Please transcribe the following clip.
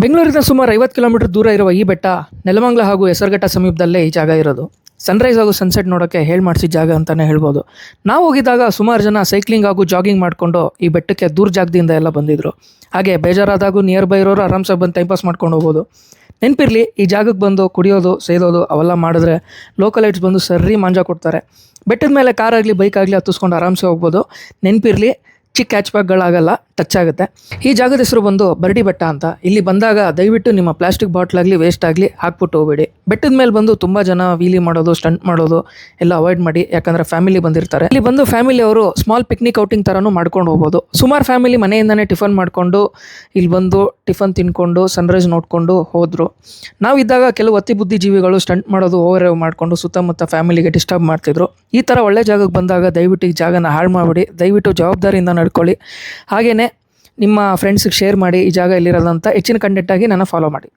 ಬೆಂಗಳೂರಿಂದ ಸುಮಾರು 50 ಕಿಲೋಮೀಟರ್ ದೂರ ಇರುವ ಈ ಬೆಟ್ಟ ನೆಲಮಂಗಲ ಹಾಗೂ ಹೆಸರುಘಟ್ಟ ಸಮೀಪದಲ್ಲೇ ಈ ಜಾಗ ಇರೋದು. ಸನ್ರೈಸ್ ಹಾಗೂ ಸನ್ಸೆಟ್ ನೋಡೋಕ್ಕೆ ಹೇಳಿ ಮಾಡಿಸಿದ ಜಾಗ ಅಂತಲೇ ಹೇಳ್ಬೋದು. ನಾವು ಹೋಗಿದ್ದಾಗ ಸುಮಾರು ಜನ ಸೈಕ್ಲಿಂಗ್ ಹಾಗೂ ಜಾಗಿಂಗ್ ಮಾಡಿಕೊಂಡು ಈ ಬೆಟ್ಟಕ್ಕೆ ದೂರ ಜಾಗದಿಂದ ಎಲ್ಲ ಬಂದಿದ್ದರು. ಹಾಗೆ ಬೇಜಾರಾದಾಗೂ ನಿಯರ್ ಬೈ ಇರೋರು ಆರಾಮ್ಸೆ ಬಂದು ಟೈಮ್ ಪಾಸ್ ಮಾಡ್ಕೊಂಡು ಹೋಗ್ಬೋದು. ನೆನಪಿರಲಿ, ಈ ಜಾಗಕ್ಕೆ ಬಂದು ಕುಡಿಯೋದು ಸೇದೋದು ಅವೆಲ್ಲ ಮಾಡಿದ್ರೆ ಲೋಕಲೈಟ್ಸ್ ಬಂದು ಸರಿ ಮಾಂಜ ಕೊಡ್ತಾರೆ. ಬೆಟ್ಟದ ಮೇಲೆ ಕಾರಾಗಲಿ ಬೈಕ್ ಆಗಲಿ ಹತ್ತಿಸ್ಕೊಂಡು ಆರಾಮ್ಸೆ ಹೋಗ್ಬೋದು. ನೆನಪಿರಲಿ, ಚಿಕ್ಕ ಹ್ಯಾಚ್ ಬ್ಯಾಗ್ಗಳಾಗಲ್ಲ, ಟಚ್ ಆಗುತ್ತೆ. ಈ ಜಾಗದ ಹೆಸರು ಬಂದು ಬರ್ಡಿ ಬೆಟ್ಟ ಅಂತ. ಇಲ್ಲಿ ಬಂದಾಗ ದಯವಿಟ್ಟು ನಿಮ್ಮ ಪ್ಲಾಸ್ಟಿಕ್ ಬಾಟ್ಲಾಗಲಿ ವೇಸ್ಟ್ ಆಗಲಿ ಹಾಕ್ಬಿಟ್ಟು ಹೋಗಬೇಡಿ. ಬೆಟ್ಟದ ಮೇಲೆ ಬಂದು ತುಂಬ ಜನ ವೀಲಿ ಮಾಡೋದು, ಸ್ಟಂಟ್ ಮಾಡೋದು ಎಲ್ಲ ಅವಾಯ್ಡ್ ಮಾಡಿ, ಯಾಕಂದರೆ ಫ್ಯಾಮಿಲಿ ಬಂದಿರ್ತಾರೆ. ಇಲ್ಲಿ ಬಂದು ಫ್ಯಾಮಿಲಿ ಅವರು ಸ್ಮಾಲ್ ಪಿಕ್ನಿಕ್ ಔಟಿಂಗ್ ಥರನೂ ಮಾಡ್ಕೊಂಡು ಹೋಗ್ಬೋದು. ಸುಮಾರು ಫ್ಯಾಮಿಲಿ ಮನೆಯಿಂದನೇ ಟಿಫನ್ ಮಾಡಿಕೊಂಡು ಇಲ್ಲಿ ಬಂದು ಟಿಫನ್ ತಿನ್ಕೊಂಡು ಸನ್ರೈಸ್ ನೋಡಿಕೊಂಡು ಹೋದರು. ನಾವಿದ್ದಾಗ ಕೆಲವು ಅತಿ ಬುದ್ಧಿ ಜೀವಿಗಳು ಸ್ಟಂಟ್ ಮಾಡೋದು ಓವರ್ ಮಾಡಿಕೊಂಡು ಸುತ್ತಮುತ್ತ ಫ್ಯಾಮಿಲಿಗೆ ಡಿಸ್ಟರ್ಬ್ ಮಾಡ್ತಿದ್ರು. ಈ ಥರ ಒಳ್ಳೆ ಜಾಗಕ್ಕೆ ಬಂದಾಗ ದಯವಿಟ್ಟು ಈ ಜಾಗನ ಹಾಳು ಮಾಡಿಬಿಡಿ. ದಯವಿಟ್ಟು ಜವಾಬ್ದಾರಿಯಿಂದ ನಡ್ಕೊಳ್ಳಿ. ಹಾಗೆಯೇ ನಿಮ್ಮ ಫ್ರೆಂಡ್ಸಿಗೆ ಶೇರ್ ಮಾಡಿ ಈ ಜಾಗ ಎಲ್ಲಿರೋದಂತ. ಹೆಚ್ಚಿನ ಕಂಟೆಂಟಾಗಿ ನನ್ನ ಫಾಲೋ ಮಾಡಿ.